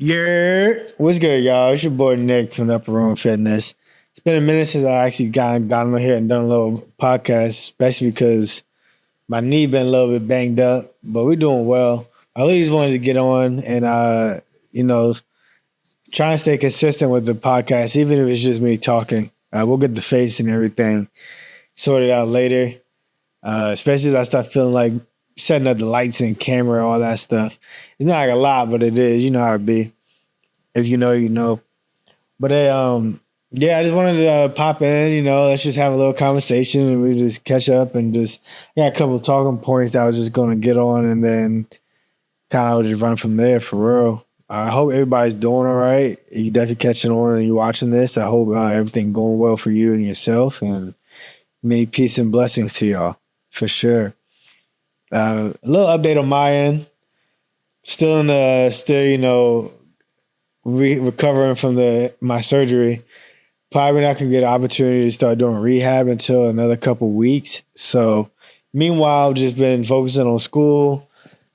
Yeah, what's good, y'all? It's your boy Nick from the Upper Room Fitness. It's been a minute since I actually got on here and done a little podcast, especially because my knee been a little bit banged up, but we're doing well. I always wanted to get on and you know, try and stay consistent with the podcast, even if it's just me talking. We'll get the face and everything sorted out later. Especially as I start feeling like setting up the lights and camera, all that stuff. It's not like a lot, but it is. You know how it be. If you know, you know. But yeah, I just wanted to pop in. Let's just have a little conversation and we just catch up and just got a couple of talking points that I was just going to get on and then kind of just run from there for real. I hope everybody's doing all right. You definitely catching on and you watching this. I hope everything going well for you and yourself, and many peace and blessings to y'all for sure. A little update on my end. Still recovering from my surgery. Probably not gonna get an opportunity to start doing rehab until another couple weeks. So meanwhile, I've just been focusing on school,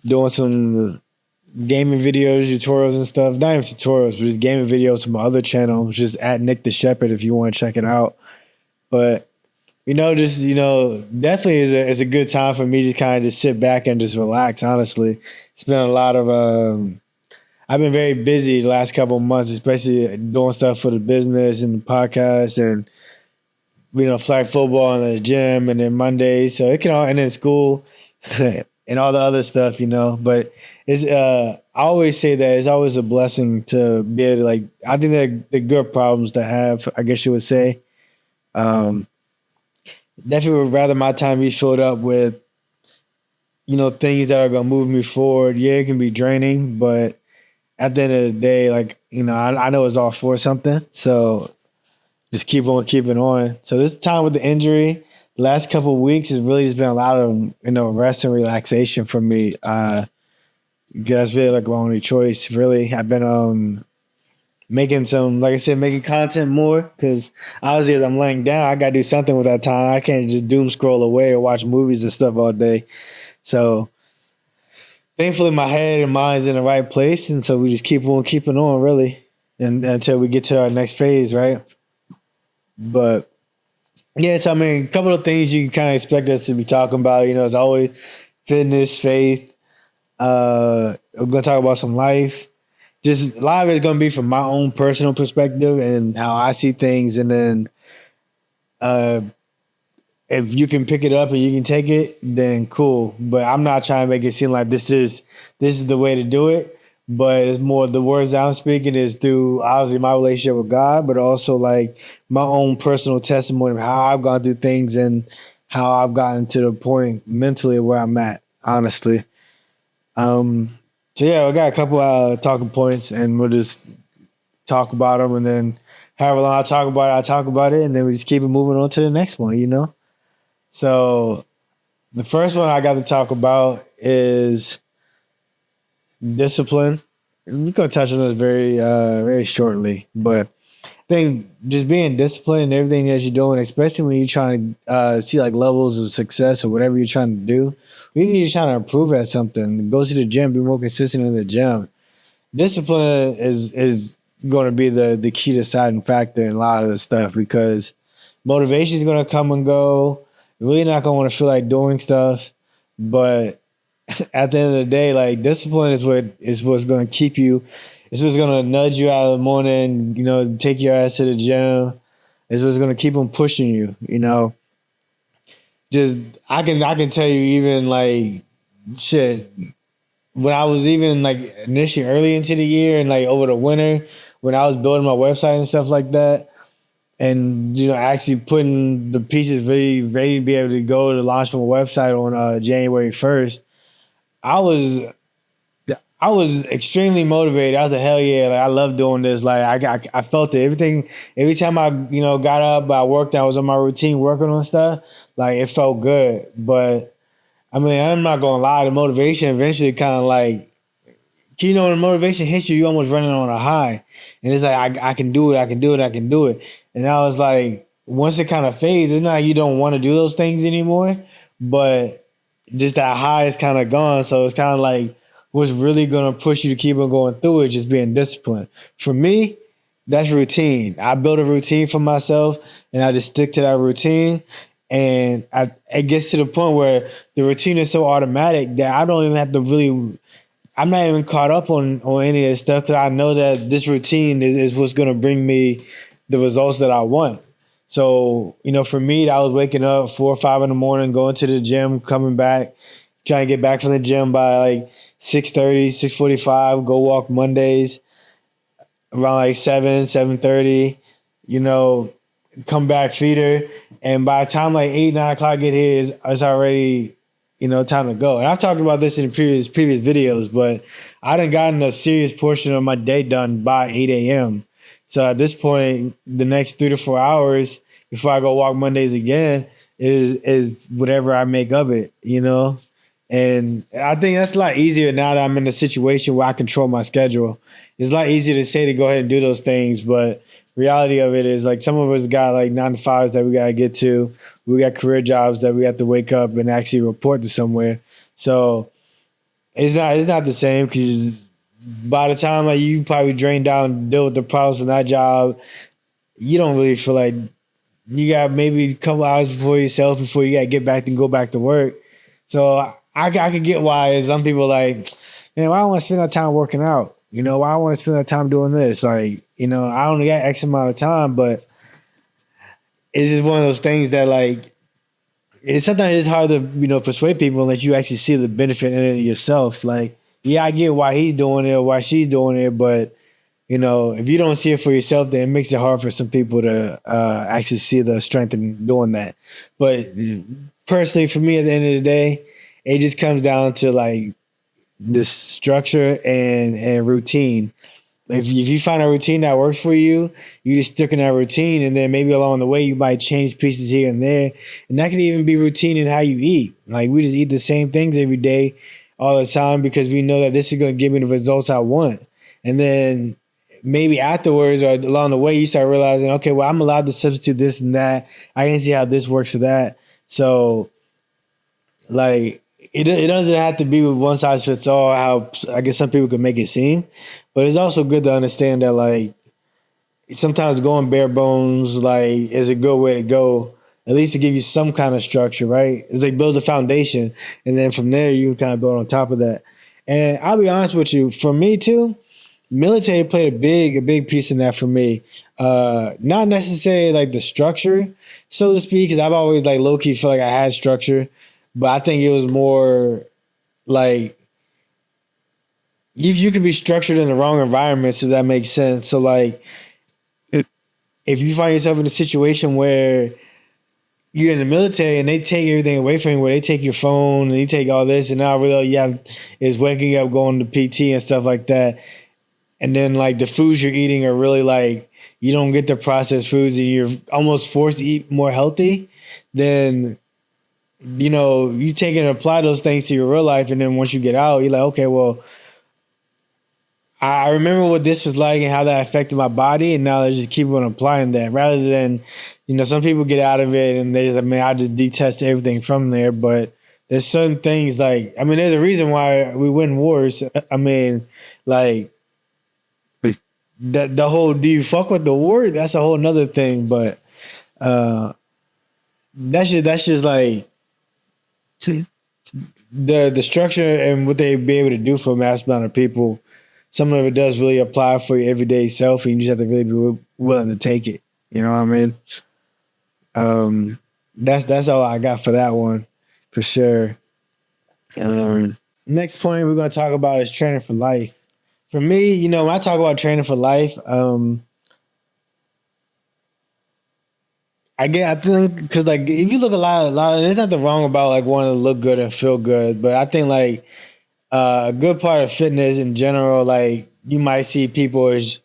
doing some gaming videos, tutorials and stuff. Not even tutorials, but just gaming videos to my other channel, just at Nick the Shepherd if you want to check it out. But definitely is a good time for me to kind of just sit back and just relax. Honestly, it's been a lot of I've been very busy the last couple of months, especially doing stuff for the business and the podcast and flag football and the gym and then Mondays. So it can all, and then school and all the other stuff, But it's I always say that it's always a blessing to be able to I think they're good problems to have, I guess you would say. Definitely would rather my time be filled up with, things that are going to move me forward. Yeah, it can be draining, but at the end of the day, I know it's all for something. So just keep on keeping on. So this time with the injury, the last couple of weeks has really just been a lot of, rest and relaxation for me. That's really my only choice, really. I've been making making content more because obviously as I'm laying down, I got to do something with that time. I can't just doom scroll away or watch movies and stuff all day. So thankfully my head and mind's in the right place. And so we just keep on keeping on really and until we get to our next phase, right? But yeah, so a couple of things you can kind of expect us to be talking about, as always, fitness, faith. We're going to talk about some life. Just a lot of it's going to be from my own personal perspective and how I see things. And then if you can pick it up and you can take it, then cool. But I'm not trying to make it seem like this is the way to do it. But it's more the words I'm speaking is through obviously my relationship with God, but also my own personal testimony of how I've gone through things and how I've gotten to the point mentally where I'm at, honestly. So yeah, we got a couple talking points, and we'll just talk about them, and then however long I talk about it, and then we just keep it moving on to the next one, So the first one I got to talk about is discipline. We're gonna touch on this very, very shortly, but I think just being disciplined in everything that you're doing, especially when you're trying to see levels of success or whatever you're trying to do, or even you're trying to improve at something, go to the gym, be more consistent in the gym. Discipline is going to be the key deciding factor in a lot of this stuff because motivation is going to come and go. You're really not going to want to feel like doing stuff, but at the end of the day, discipline is what's going to keep you. It's what's going to nudge you out of the morning, take your ass to the gym. It's what's going to keep them pushing you, Just, I can tell you even shit, when I was even initially early into the year and over the winter, when I was building my website and stuff like that, and, actually putting the pieces ready to be able to go to launch my website on January 1st, I was extremely motivated. I was like, hell yeah, I love doing this. I felt it. Every time I, got up, I worked, I was on my routine working on stuff, it felt good. But I'm not gonna lie, the motivation eventually kind of when the motivation hits you, you almost running on a high. And it's I can do it, I can do it, I can do it. And I was once it kind of fades, it's not you don't want to do those things anymore, but just that high is kind of gone. So it's kind of what's really gonna push you to keep on going through it, just being disciplined. For me, that's routine. I build a routine for myself and I just stick to that routine. And it gets to the point where the routine is so automatic that I don't even have to really, I'm not even caught up on any of this stuff because I know that this routine is what's going to bring me the results that I want. So, for me, that was waking up 4 or 5 in the morning, going to the gym, coming back, trying to get back from the gym by like 6:30, 6:45, go walk Mondays around like 7:30, come back, feed her. And by the time like 8, 9 o'clock get here, it's already, time to go. And I've talked about this in previous videos, but I done gotten a serious portion of my day done by 8 a.m. So at this point, the next 3 to 4 hours before I go walk Mondays again is whatever I make of it, And I think that's a lot easier now that I'm in a situation where I control my schedule. It's a lot easier to say to go ahead and do those things, but reality of it is like some of us got like 9 to 5s that we got to get to. We got career jobs that we have to wake up and actually report to somewhere. So it's not the same because by the time like you probably drain down and deal with the problems in that job, you don't really feel like you got maybe a couple hours before yourself before you got to get back and go back to work. So I could get why some people like, man, why I want to spend that time working out? Why I want to spend that time doing this? Like, I only got X amount of time, but it's just one of those things that like, sometimes it's hard to, persuade people unless you actually see the benefit in it yourself. Like, yeah, I get why he's doing it or why she's doing it, but if you don't see it for yourself, then it makes it hard for some people to actually see the strength in doing that. But personally, for me, at the end of the day, it just comes down to like the structure and routine. If you find a routine that works for you, you just stick in that routine, and then maybe along the way you might change pieces here and there, and that can even be routine in how you eat. Like we just eat the same things every day, all the time because we know that this is going to give me the results I want, and then maybe afterwards or along the way you start realizing, okay, well I'm allowed to substitute this and that. I can see how this works for that. So, like. It doesn't have to be with one size fits all, how I guess some people can make it seem, but it's also good to understand that like sometimes going bare bones like is a good way to go, at least to give you some kind of structure, right? It's like build a foundation, and then from there you can kind of build on top of that. And I'll be honest with you, for me too, military played a big piece in that for me. Not necessarily like the structure, so to speak, because I've always like low key feel like I had structure. But I think it was more like you could be structured in the wrong environment, so that makes sense. So like if you find yourself in a situation where you're in the military and they take everything away from you, where they take your phone and they take all this, and now really all you have is waking up, going to PT and stuff like that. And then like the foods you're eating are really like you don't get the processed foods and you're almost forced to eat more healthy, then you take and apply those things to your real life, and then once you get out, you're like, okay, well, I remember what this was like and how that affected my body, and now I just keep on applying that rather than, some people get out of it and they just like, man, I just detest everything from there. But there's certain things like, there's a reason why we win wars. Like the whole, do you fuck with the war? That's a whole nother thing, but that's just like, the structure and what they be able to do for a mass amount of people, some of it does really apply for your everyday self, and you just have to really be willing to take it. You know what I mean? That's all I got for that one, for sure. Next point we're going to talk about is training for life. For me, when I talk about training for life, I think because like if you look a lot, there's nothing wrong about like wanting to look good and feel good, but I think like a good part of fitness in general, like you might see people is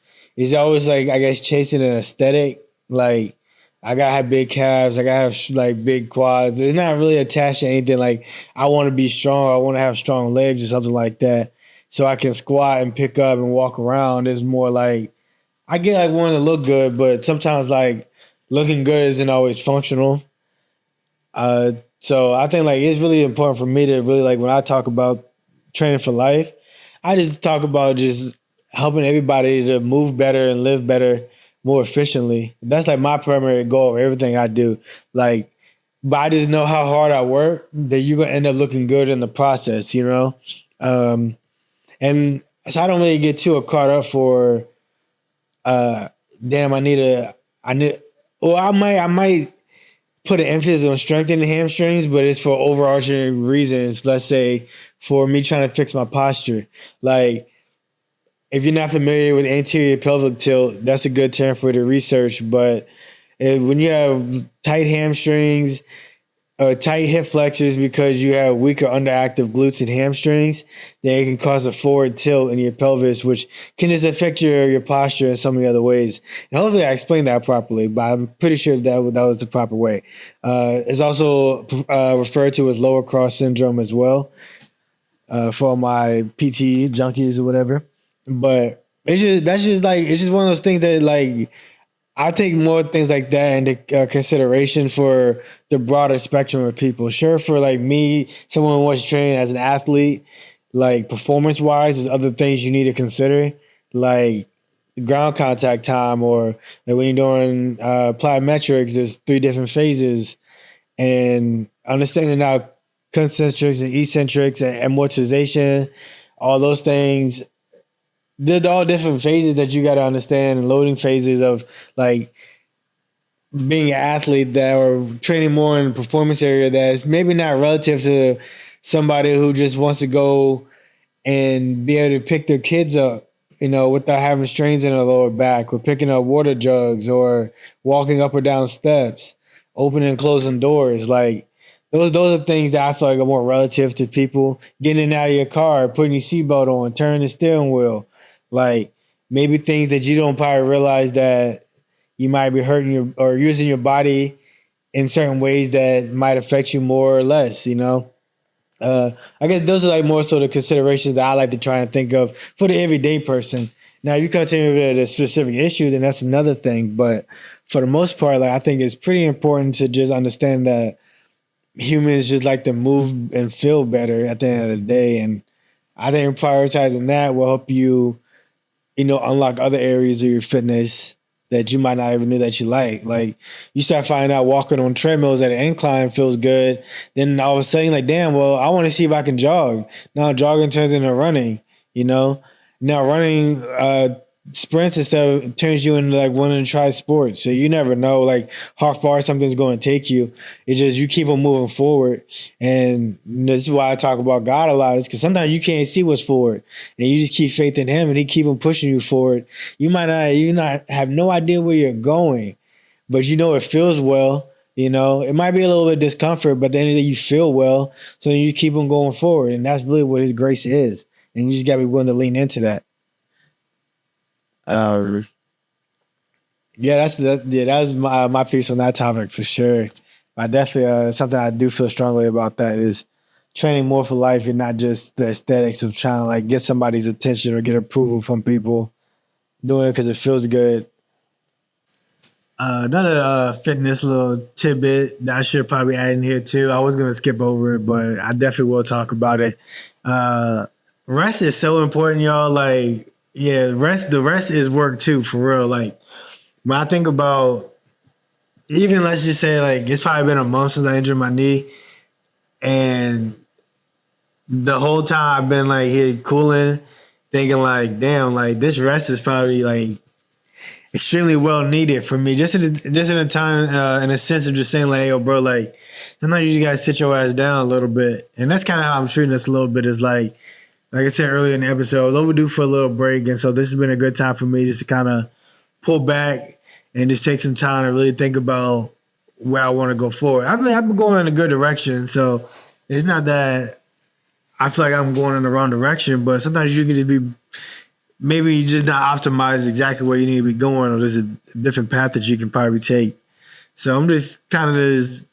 always like I guess chasing an aesthetic. Like I gotta have big calves, I gotta have like big quads. It's not really attached to anything. Like I want to be strong, I want to have strong legs or something like that, so I can squat and pick up and walk around. It's more like I get like wanting to look good, but sometimes like looking good isn't always functional. So I think like it's really important for me to really like when I talk about training for life, I just talk about just helping everybody to move better and live better, more efficiently. That's like my primary goal of everything I do. Like, but I just know how hard I work that you're gonna end up looking good in the process, you know. Um, and so I don't really get too caught up for, uh, damn, I need. Well, I might put an emphasis on strengthening the hamstrings, but it's for overarching reasons. Let's say for me trying to fix my posture. Like, if you're not familiar with anterior pelvic tilt, that's a good term for the research. But when you have tight hamstrings or tight hip flexors because you have weaker underactive glutes and hamstrings, then it can cause a forward tilt in your pelvis, which can just affect your posture in so many other ways. And hopefully I explained that properly, but I'm pretty sure that was the proper way. It's also referred to as lower cross syndrome as well, for my PT junkies or whatever. But it's just one of those things that like I take more things like that into consideration for the broader spectrum of people. Sure, for like me, someone who wants to train as an athlete, like performance wise, there's other things you need to consider, like ground contact time, or like when you're doing plyometrics, there's 3 different phases, and understanding now concentrics and eccentrics and amortization, all those things. They're all different phases that you got to understand, and loading phases of like being an athlete that or training more in the performance area that's maybe not relative to somebody who just wants to go and be able to pick their kids up, you know, without having strains in their lower back, or picking up water jugs, or walking up or down steps, opening and closing doors. Like those are things that I feel like are more relative to people getting in and out of your car, putting your seatbelt on, turning the steering wheel. Like maybe things that you don't probably realize that you might be hurting your or using your body in certain ways that might affect you more or less, you know? I guess those are like more so the considerations that I like to try and think of for the everyday person. Now, if you come to me with a specific issue, then that's another thing. But for the most part, like I think it's pretty important to just understand that humans just like to move and feel better at the end of the day. And I think prioritizing that will help you, you know, unlock other areas of your fitness that you might not even knew that you like. Like you start finding out walking on treadmills at an incline feels good. Then all of a sudden you're like, damn, well, I want to see if I can jog. Now jogging turns into running, you know? Now running sprints and stuff turns you into like wanting to try sports. So you never know like how far something's going to take you. It's just you keep on moving forward. And this is why I talk about God a lot, is because sometimes you can't see what's forward. And you just keep faith in him and he keep on pushing you forward. You might not have no idea where you're going, but you know it feels well. You know, it might be a little bit of discomfort, but then you feel well. So you just keep on going forward. And that's really what his grace is. And you just gotta be willing to lean into that. Uh, yeah, that's my piece on that topic for sure. I definitely something I do feel strongly about, that is training more for life and not just the aesthetics of trying to like get somebody's attention or get approval from people. Doing it because it feels good. Another fitness little tidbit that I should probably add in here too. I was gonna skip over it, but I definitely will talk about it. Uh, Rest is so important, y'all. Like, yeah, the rest is work too, for real. Like when I think about, even let's just say like it's probably been a month since I injured my knee, and the whole time I've been like here cooling, thinking like, damn, like this rest is probably like extremely well needed for me. Just in a time, in a sense of just saying like, yo, bro, like sometimes you just gotta sit your ass down a little bit, and that's kind of how I'm treating this a little bit. Is like I said earlier in the episode, I was overdue for a little break, and so this has been a good time for me just to kind of pull back and just take some time to really think about where I want to go forward. I've been going in a good direction, so it's not that I feel like I'm going in the wrong direction, but sometimes you can just be maybe just not optimize exactly where you need to be going, or there's a different path that you can probably take. So I'm just kind of just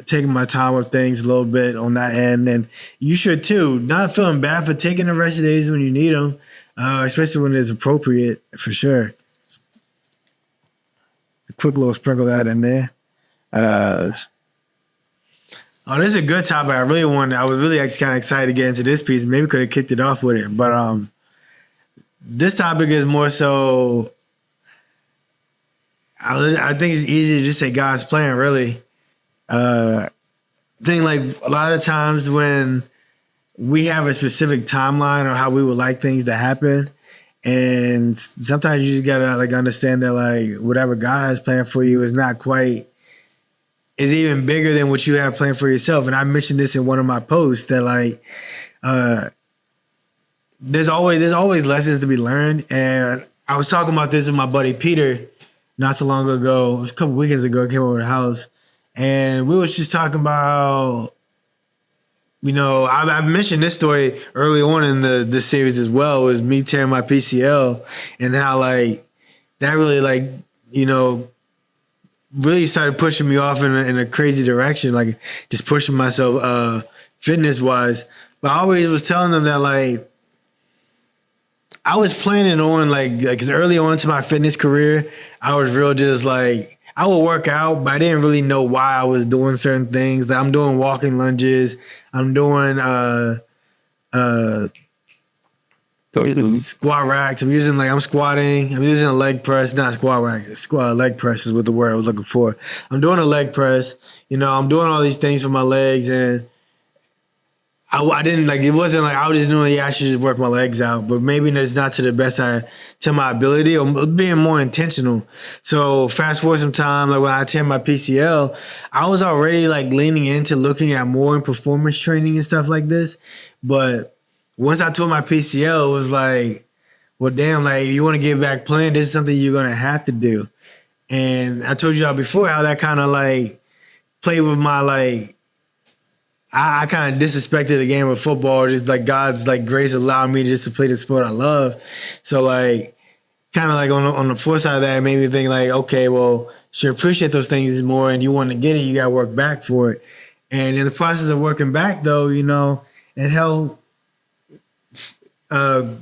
taking my time with things a little bit on that end, and you should too. Not feeling bad for taking the rest of the days when you need them, especially when it's appropriate, for sure. A quick little sprinkle that in there. Uh, Oh, this is a good topic. I was really kind of excited to get into this piece. Maybe could have kicked it off with it. But this topic is more so, I think it's easy to just say God's plan, really. I think like a lot of times when we have a specific timeline or how we would like things to happen, and sometimes you just gotta like understand that like whatever God has planned for you is not quite, is even bigger than what you have planned for yourself. And I mentioned this in one of my posts that like there's always lessons to be learned. And I was talking about this with my buddy Peter not so long ago. It was a couple weekends ago. I came over to the house and we was just talking about, you know, I mentioned this story early on in the series as well. It was me tearing my PCL and how like that really like, you know, really started pushing me off in a crazy direction, like just pushing myself fitness wise. But I always was telling them that like I was planning on like, cause early on to my fitness career, I was real just like, I would work out, but I didn't really know why I was doing certain things. Like I'm doing walking lunges, I'm doing squat racks. I'm squatting. I'm using a leg press, not squat rack. Leg press is what the word I was looking for. I'm doing a leg press. You know, I'm doing all these things for my legs, and I didn't like. It wasn't like I was just doing. Yeah, I should just work my legs out, but maybe it's not to the best to my ability, or being more intentional. So fast forward some time, like when I tear my PCL, I was already like leaning into looking at more in performance training and stuff like this, but once I tore my PCL, it was like, well, damn, like, you want to get back playing, this is something you're going to have to do. And I told y'all before how that kind of, like, played with my, like, I kind of disrespected the game of football. Just, like, God's, like, grace allowed me just to play the sport I love. So, like, kind of, like, on the flip side of that, it made me think, like, okay, well, should appreciate those things more, and you want to get it, you got to work back for it. And in the process of working back, though, you know, it helped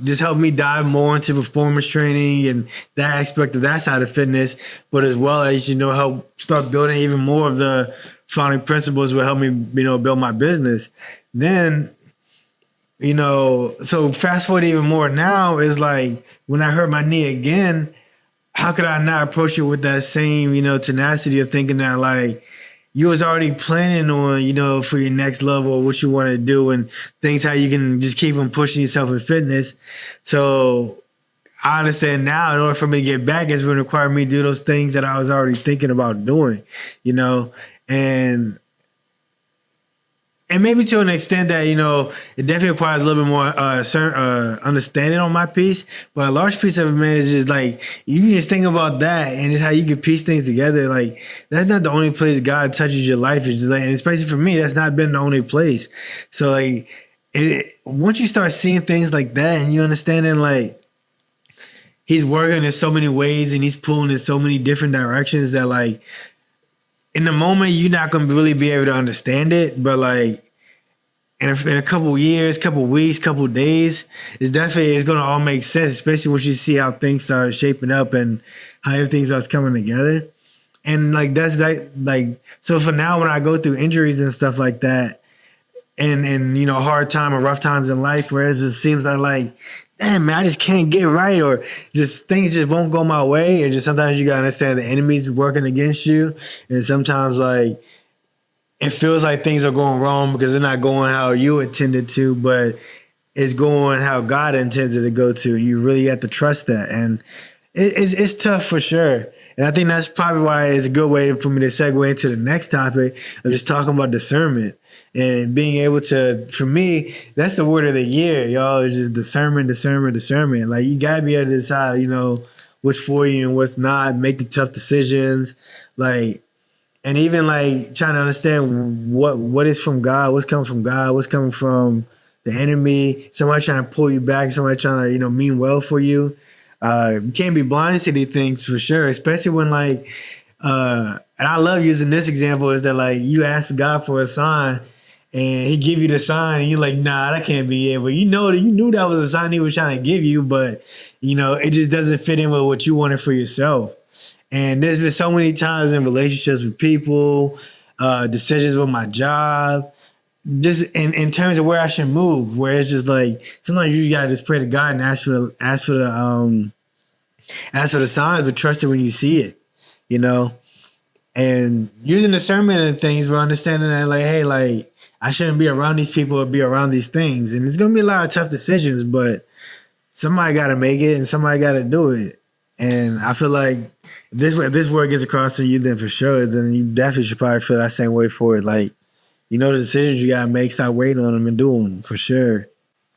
just helped me dive more into performance training and that aspect of that side of fitness, but as well as, you know, help start building even more of the founding principles will help me, you know, build my business. Then, you know, so fast forward even more now is like when I hurt my knee again, how could I not approach it with that same, you know, tenacity of thinking that like, you was already planning on, you know, for your next level, what you want to do and things, how you can just keep on pushing yourself in fitness. So I understand now in order for me to get back, it's going to require me to do those things that I was already thinking about doing, you know, and maybe to an extent that, you know, it definitely requires a little bit more understanding on my piece. But a large piece of it, man, is just like, you can just think about that and just how you can piece things together. Like, that's not the only place God touches your life. It's just like, and especially for me, that's not been the only place. So, like, once you start seeing things like that and you understanding, like, he's working in so many ways and he's pulling in so many different directions that, like, in the moment, you're not going to really be able to understand it, but like in a couple of years, couple of weeks, couple of days, it's going to all make sense, especially once you see how things start shaping up and how everything starts coming together. And like, that's that, like, so for now, when I go through injuries and stuff like that and you know, hard time or rough times in life where it just seems like, damn, man, I just can't get right, or just things just won't go my way. And just sometimes you gotta understand the enemy's working against you. And sometimes like it feels like things are going wrong because they're not going how you intended to, but it's going how God intended to go to. You really have to trust that. And it's tough for sure. And I think that's probably why it's a good way for me to segue into the next topic of just talking about discernment and being able to, for me, that's the word of the year, y'all, is just discernment. Like, you got to be able to decide, you know, what's for you and what's not, make the tough decisions. Like, and even like trying to understand what is from God, what's coming from God, what's coming from the enemy, somebody trying to pull you back, somebody trying to, you know, mean well for you. You can't be blind to these things for sure, especially when like, and I love using this example is that like you ask God for a sign and he give you the sign and you're like, nah, that can't be it. But you know that you knew that was a sign he was trying to give you, but you know, it just doesn't fit in with what you wanted for yourself. And there's been so many times in relationships with people, decisions with my job, just in terms of where I should move. Where it's just like sometimes you gotta just pray to God and ask for the signs, but trust it when you see it. You know, and using discernment and things, but understanding that like, hey, like I shouldn't be around these people or be around these things, and it's gonna be a lot of tough decisions, but somebody got to make it and somebody got to do it. And I feel like if this word gets across to you, then for sure, then you definitely should probably feel that same way for it. Like, you know, the decisions you got to make, stop waiting on them and do them for sure.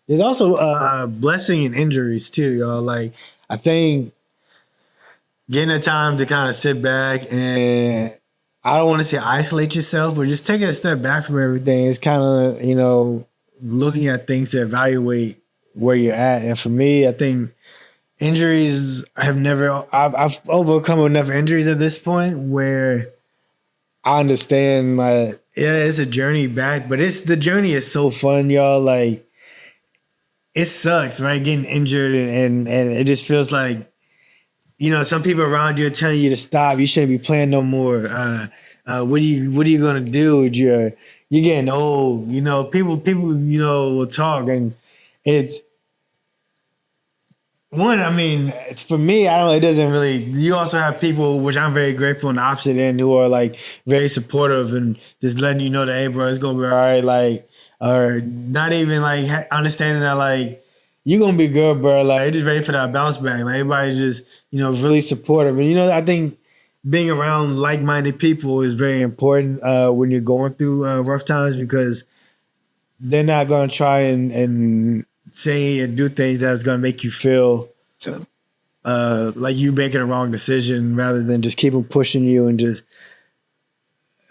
There's also blessing and injuries too, y'all. Like, I think getting the time to kind of sit back and I don't want to say isolate yourself, but just taking a step back from everything is kind of, you know, looking at things to evaluate where you're at. And for me, I think injuries I've overcome enough injuries at this point where I understand like, yeah, it's a journey back, but the journey is so fun, y'all. Like it sucks, right? Getting injured and it just feels like, you know, some people around you are telling you to stop. You shouldn't be playing no more. What are you gonna do? You're getting old. You know, people, you know, will talk, and it's one. I mean, for me, I don't. It doesn't really. You also have people, which I'm very grateful on the opposite end, who are like very supportive and just letting you know that, hey, bro, it's gonna be all right. Like, or not even like understanding that, like, you're gonna be good, bro. Like, just ready for that bounce back. Like, everybody's just, you know, really supportive. And, you know, I think being around like-minded people is very important when you're going through rough times because they're not gonna try and say and do things that's gonna make you feel like you making a wrong decision rather than just keep them pushing you and just,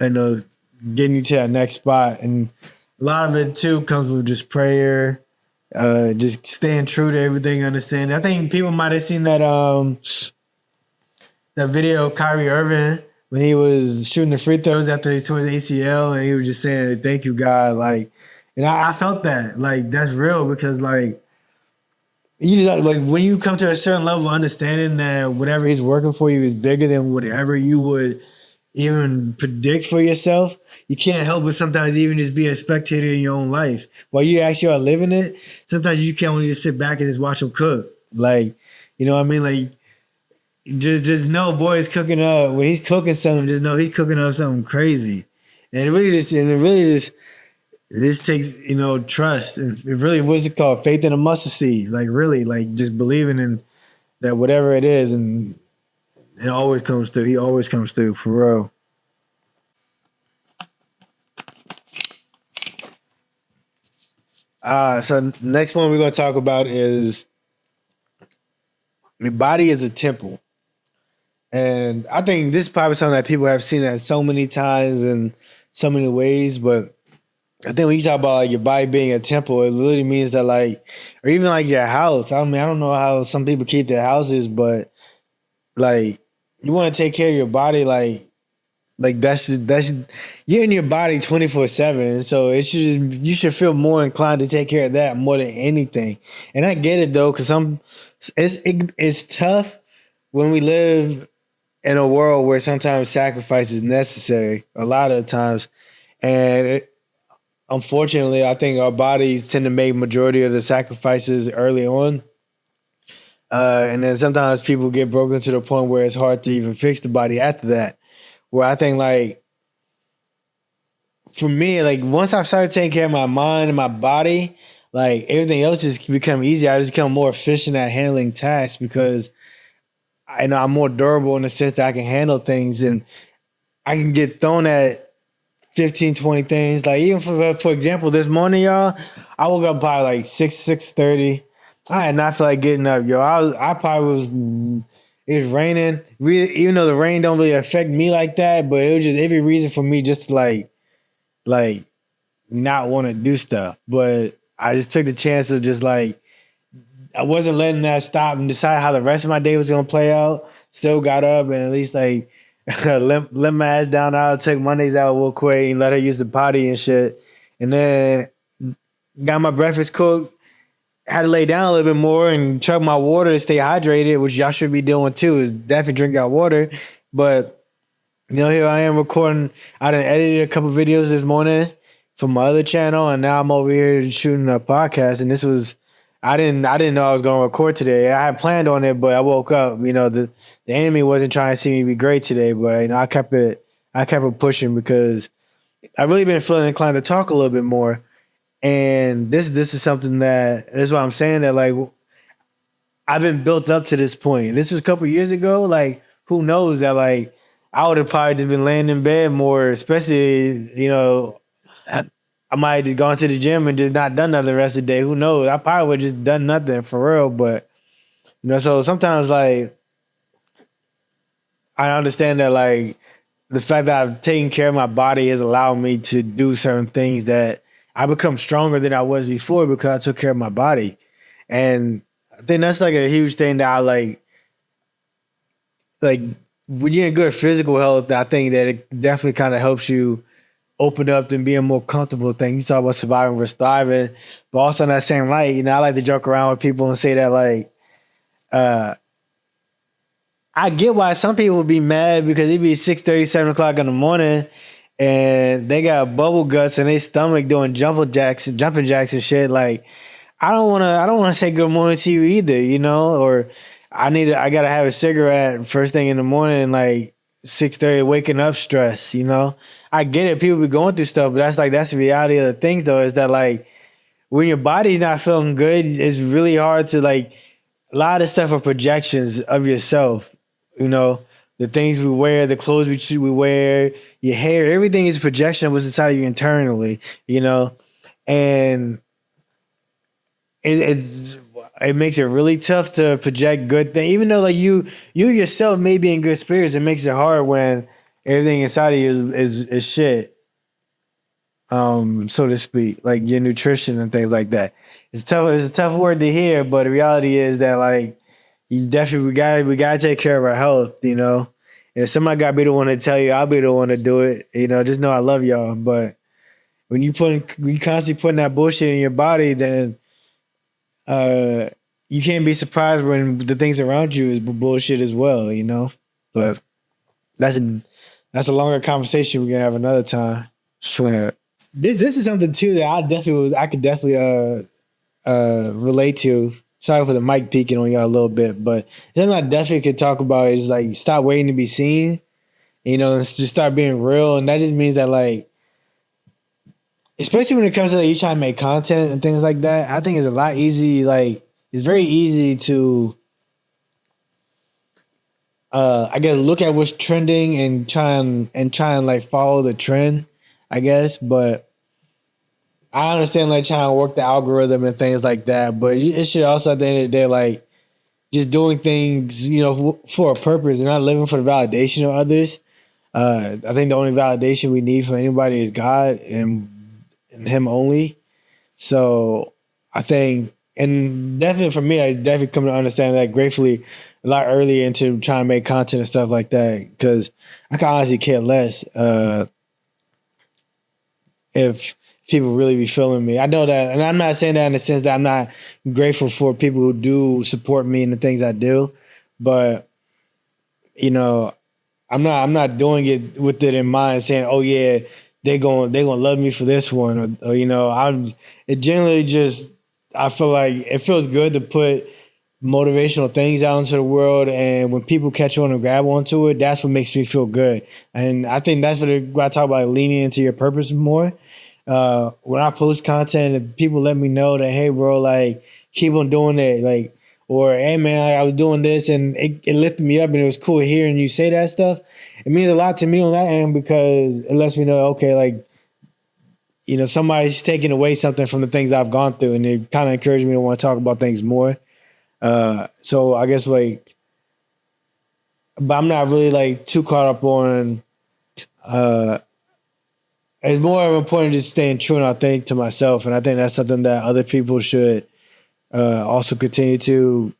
you know, getting you to that next spot. And a lot of it too comes with just prayer, just staying true to everything, understanding. I think people might have seen that that video of Kyrie Irving when he was shooting the free throws after he tore his ACL, and he was just saying, "Thank you, God." Like, and I felt that, like, that's real because, like, you just like when you come to a certain level of understanding that whatever he's working for you is bigger than whatever you would even predict for yourself. You can't help but sometimes even just be a spectator in your own life while you actually are living it. Sometimes you can't only just sit back and just watch him cook. Like, you know what I mean? Like, just know, boy, is cooking up. When he's cooking something, just know he's cooking up something crazy. And it really just takes, you know, trust. And it really, what's it called? Faith in a mustard seed. Like, really, like, just believing in that whatever it is, and it always comes through. He always comes through, for real. So next one we're going to talk about is the body is a temple. And I think this is probably something that people have seen that so many times in so many ways, but I think when you talk about like your body being a temple, it literally means that, like, or even like your house. I mean, I don't know how some people keep their houses, but like you want to take care of your body, like that's you're in your body 24/7. So it should you should feel more inclined to take care of that more than anything. And I get it though, because it's tough when we live in a world where sometimes sacrifice is necessary. A lot of times, and unfortunately, I think our bodies tend to make majority of the sacrifices early on. And then sometimes people get broken to the point where it's hard to even fix the body after that. Where I think, like, for me, like, once I started taking care of my mind and my body, like, everything else just become easier. I just become more efficient at handling tasks because I know I'm more durable in the sense that I can handle things and I can get thrown at 15, 20 things. Like, even for example, this morning, y'all, I woke up probably like 6:30. I had not feel like getting up, yo. I probably was. It was raining. Even though the rain don't really affect me like that, but it was just every reason for me just to like not want to do stuff. But I just took the chance of just like I wasn't letting that stop and decide how the rest of my day was gonna play out. Still got up and at least like let my ass down. I'll take Mondays out real quick and let her use the potty and shit. And then got my breakfast cooked. Had to lay down a little bit more and chug my water to stay hydrated, which y'all should be doing too. Is definitely drink our water. But Here I am recording. I done edited a couple videos this morning for my other channel, and now I'm over here shooting a podcast. And this was, I didn't know I was going to record today. I had planned on it, but I woke up. The enemy wasn't trying to see me be great today, but I kept it pushing because I've really been feeling inclined to talk a little bit more. And this is something this is why I'm saying that, like, I've been built up to this point. This was a couple years ago. Like, who knows that, like, I would have probably just been laying in bed more, especially, I might have just gone to the gym and just not done nothing the rest of the day. Who knows? I probably would have just done nothing for real. But, so sometimes, like, I understand that, like, the fact that I've taken care of my body has allowed me to do certain things that I become stronger than I was before because I took care of my body. And I think that's like a huge thing that I like when you're in good physical health. I think that it definitely kind of helps you open up and being more comfortable thing. You talk about surviving versus thriving, but also in that same light, I like to joke around with people and say that, like, I get why some people would be mad because it'd be 6:30, 7 o'clock in the morning and they got bubble guts in their stomach doing jumping jacks and shit. Like, I don't wanna say good morning to you either, or I gotta have a cigarette first thing in the morning, like 6:30, waking up stress, I get it, people be going through stuff, but that's the reality of the things though, is that, like, when your body's not feeling good, it's really hard to, like, a lot of stuff are projections of yourself, the things we wear, the clothes we wear, your hair, everything is a projection of what's inside of you internally, and it makes it really tough to project good things, even though, like, you yourself may be in good spirits. It makes it hard when everything inside of you is shit, so to speak, like your nutrition and things like that. It's tough. It's a tough word to hear, but the reality is that, like, we gotta take care of our health. And if somebody got to be the one to tell you, I'll be the one to do it. Just know I love y'all. But when you constantly putting that bullshit in your body, then you can't be surprised when the things around you is bullshit as well. But that's a longer conversation we can have another time. Swear. This is something too that I could definitely relate to. Sorry for the mic peeking on y'all a little bit, but something I definitely could talk about is, like, stop waiting to be seen, and just start being real. And that just means that, like, especially when it comes to, like, you trying to make content and things like that, I think it's a lot easy. Like, it's very easy to, I guess, look at what's trending and try and like follow the trend, I guess. But I understand, like, trying to work the algorithm and things like that. But it should also, at the end of the day, like, just doing things, for a purpose and not living for the validation of others. I think the only validation we need from anybody is God and Him only. So I think, and definitely for me, I definitely come to understand that gratefully a lot earlier into trying to make content and stuff like that, because I can honestly care less if people really be feeling me. I know that, and I'm not saying that in the sense that I'm not grateful for people who do support me in the things I do, but I'm not doing it with it in mind, saying, "Oh yeah, they gonna love me for this one," or It generally just, I feel like it feels good to put motivational things out into the world, and when people catch on and grab onto it, that's what makes me feel good. And I think that's what I talk about, leaning into your purpose more. When I post content and people let me know that, hey bro, like, keep on doing it, like, or hey man, like, I was doing this and it lifted me up and it was cool hearing you say that stuff. It means a lot to me on that end, because it lets me know, okay, like, somebody's taking away something from the things I've gone through, and it kind of encouraged me to want to talk about things more. So I guess, like, but I'm not really, like, too caught up on, it's more important just staying true and authentic to myself. And I think that's something that other people should also continue to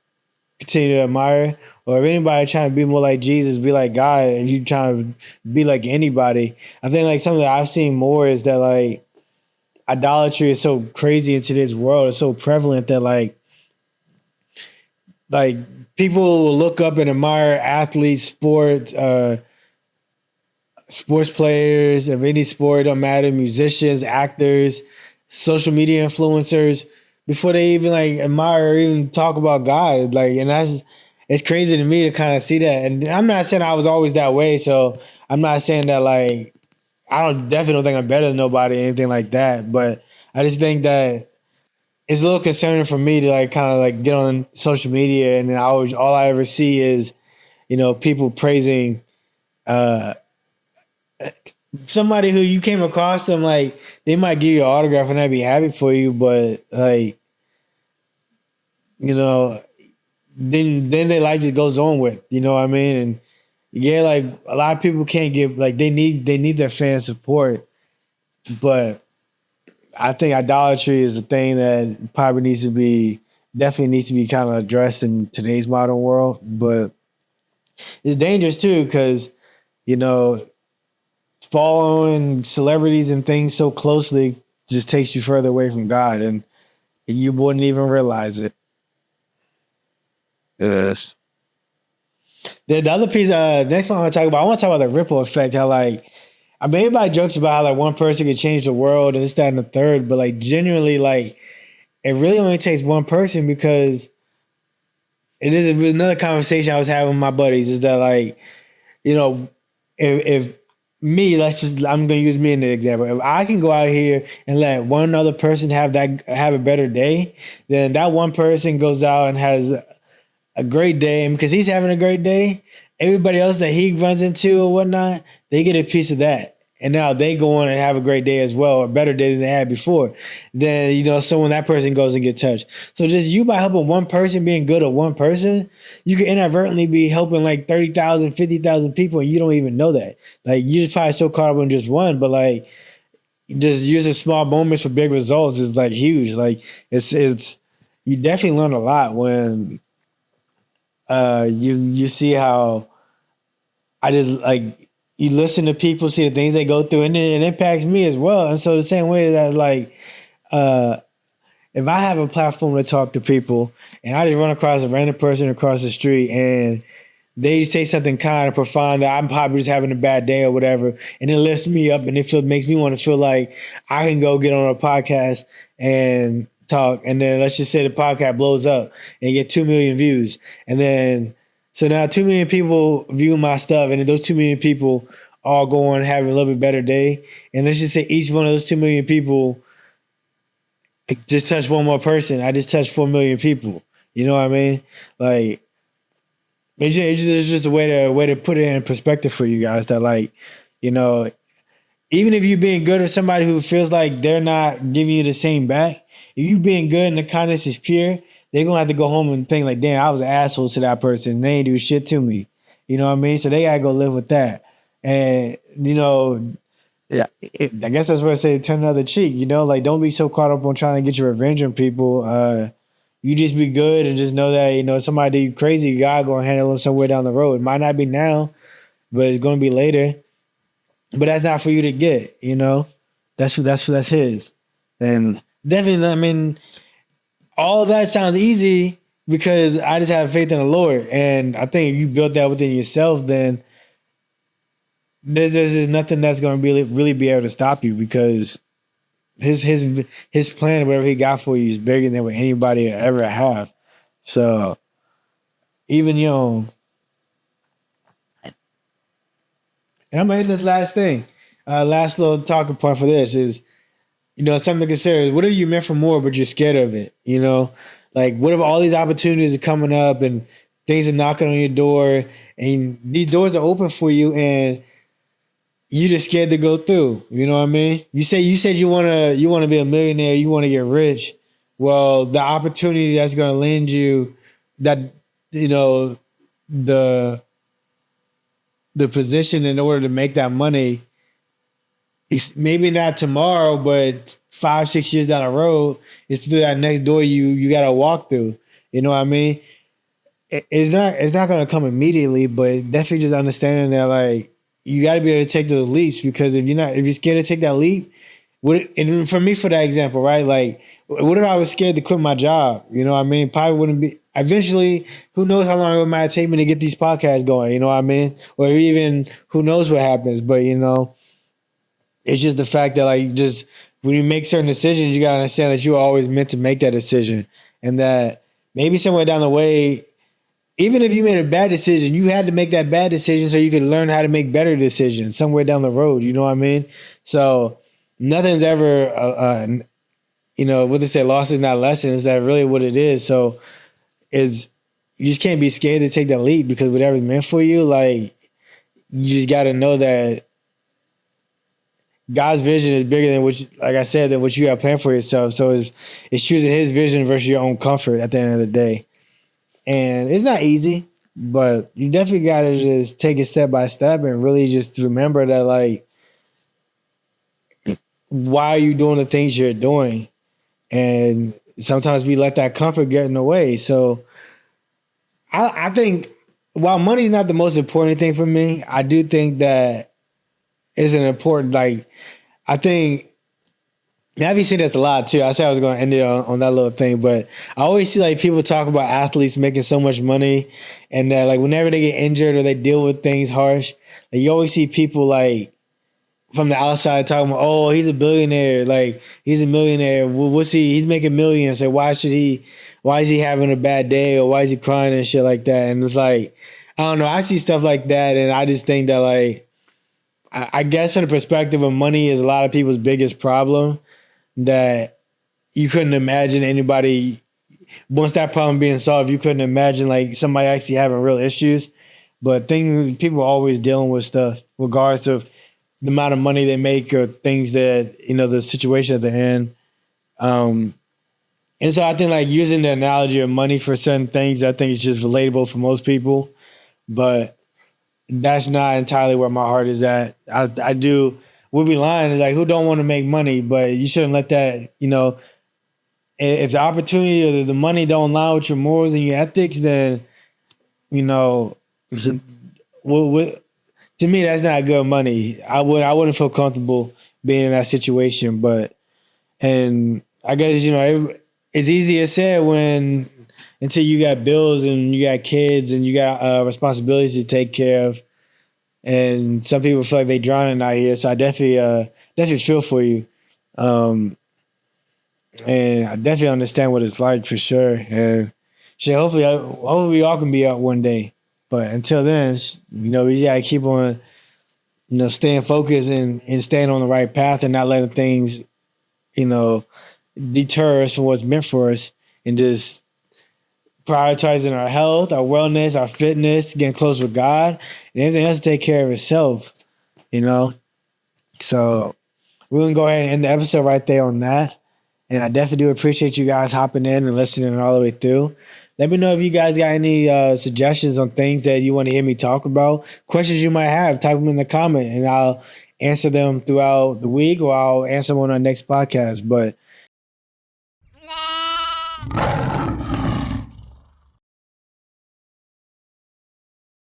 admire. Or if anybody trying to be more like Jesus, be like God, if you trying to be like anybody, I think, like, something that I've seen more is that, like, idolatry is so crazy in today's world. It's so prevalent that, like people will look up and admire athletes, sports, sports players of any sport, don't matter, musicians, actors, social media influencers, before they even like admire or even talk about God. Like, and that's it's crazy to me to kind of see that. And I'm not saying I was always that way, so I'm not saying that like I don't definitely don't think I'm better than nobody or anything like that. But I just think that it's a little concerning for me to like kind of like get on social media and then all I ever see is, people praising uh somebody who you came across them, like they might give you an autograph and I'd be happy for you, but like, you know, then their life just goes on with, you know what I mean? And yeah, like a lot of people can't give like they need their fan support, but I think idolatry is a thing that probably definitely needs to be kind of addressed in today's modern world. But it's dangerous too, because you know, following celebrities and things so closely just takes you further away from God, and you wouldn't even realize it. Yes. The other piece, next one I want to talk about the ripple effect. How like, I mean, everybody jokes about how like one person can change the world and this, that, and the third, but like genuinely, like it really only takes one person because it was another conversation I was having with my buddies. Is that like, you know, if me, I'm gonna use me in the example. If I can go out here and let one other person have a better day, then that one person goes out and has a great day, and because he's having a great day, everybody else that he runs into or whatnot, they get a piece of that. And now they go on and have a great day as well, a better day than they had before. Then, so when that person goes and get touched. So just you by helping one person, being good at one person, you can inadvertently be helping like 30,000, 50,000 people and you don't even know that. Like you're just probably so caught up on just one, but like just using small moments for big results is like huge. Like it's you definitely learn a lot when you see how I just like you listen to people, see the things they go through, and it impacts me as well. And so the same way that like if I have a platform to talk to people and I just run across a random person across the street and they say something kind of profound that I'm probably just having a bad day or whatever, and it lifts me up and makes me want to feel like I can go get on a podcast and talk, and then let's just say the podcast blows up and get 2 million views, and then so now 2 million people view my stuff, and then those 2 million people all go on having a little bit better day, and let's just say each one of those 2 million people just touch one more person. I just touched 4 million people. You know what I mean? Like it's just a way to put it in perspective for you guys that like, even if you're being good with somebody who feels like they're not giving you the same back, if you being good and the kindness is pure, they're gonna have to go home and think like, damn, I was an asshole to that person. And they ain't do shit to me. You know what I mean? So they gotta go live with that. And yeah, I guess that's what I say, turn the other cheek, like don't be so caught up on trying to get your revenge on people. You just be good and just know that, somebody you crazy, God gonna handle them somewhere down the road. It might not be now, but it's gonna be later. But that's not for you to get, That's his. And definitely, I mean, all that sounds easy because I just have faith in the Lord. And I think if you built that within yourself, then there's just nothing that's gonna really be able to stop you because his plan, whatever he got for you, is bigger than what anybody will ever have. So even and I'm gonna hit this last thing. Last little talking point for this is, something to consider is what if you meant for more, but you're scared of it? Like what if all these opportunities are coming up and things are knocking on your door and these doors are open for you and you just scared to go through. You know what I mean? You said you wanna be a millionaire, you wanna get rich. Well, the opportunity that's gonna lend you that, the position in order to make that money, maybe not tomorrow, but 5-6 years down the road, it's through that next door you gotta walk through. You know what I mean? It's not gonna come immediately, but definitely just understanding that like you got to be able to take those leaps because if you're scared to take that leap, And for me, for that example, right? Like, what if I was scared to quit my job? You know what I mean? Probably wouldn't be. Eventually, who knows how long it might take me to get these podcasts going? You know what I mean? Or even who knows what happens? But it's just the fact that like just when you make certain decisions, you gotta understand that you were always meant to make that decision, and that maybe somewhere down the way, even if you made a bad decision, you had to make that bad decision so you could learn how to make better decisions somewhere down the road. You know what I mean? So nothing's ever, what they say, loss is not lesson. Is that really what it is? So is you just can't be scared to take that leap because whatever's meant for you, like you just got to know that God's vision is bigger than like I said, than what you have planned for yourself. So it's choosing His vision versus your own comfort at the end of the day. And it's not easy, but you definitely got to just take it step by step and really just remember that, like, why are you doing the things you're doing? And sometimes we let that comfort get in the way. So I think while money's not the most important thing for me, I do think that it's an important, like, I think, now you see this a lot too. I said I was going to end it on that little thing, but I always see like people talk about athletes making so much money, and that like whenever they get injured or they deal with things harsh, like you always see people like from the outside talking about, oh, he's a billionaire, like he's a millionaire. Well, what's he? He's making millions. So why should he? Why is he having a bad day, or why is he crying and shit like that? And it's like, I don't know. I see stuff like that, and I just think that like, I guess from the perspective of money is a lot of people's biggest problem, that you couldn't imagine anybody, once that problem being solved, you couldn't imagine like somebody actually having real issues. But people are always dealing with stuff, regardless of the amount of money they make or things that, the situation at the end. And so I think like using the analogy of money for certain things, I think it's just relatable for most people. But that's not entirely where my heart is at. I do. We'll be lying. Like, who don't want to make money? But you shouldn't let that. If the opportunity or the money don't align with your morals and your ethics, then you know, to me that's not good money. I wouldn't feel comfortable being in that situation. But and I guess it's easier said when until you got bills and you got kids and you got responsibilities to take care of. And some people feel like they drowning out here. So I definitely feel for you. Um, and I definitely understand what it's like for sure. And shit, hopefully we all can be out one day. But until then, we just gotta keep on, staying focused and staying on the right path and not letting things, you know, deter us from what's meant for us, and just prioritizing our health, our wellness, our fitness, getting close with God, and everything else to take care of itself, you know? So we're going to go ahead and end the episode right there on that. And I definitely do appreciate you guys hopping in and listening all the way through. Let me know if you guys got any suggestions on things that you want to hear me talk about, questions you might have, type them in the comment, and I'll answer them throughout the week, or I'll answer them on our next podcast. But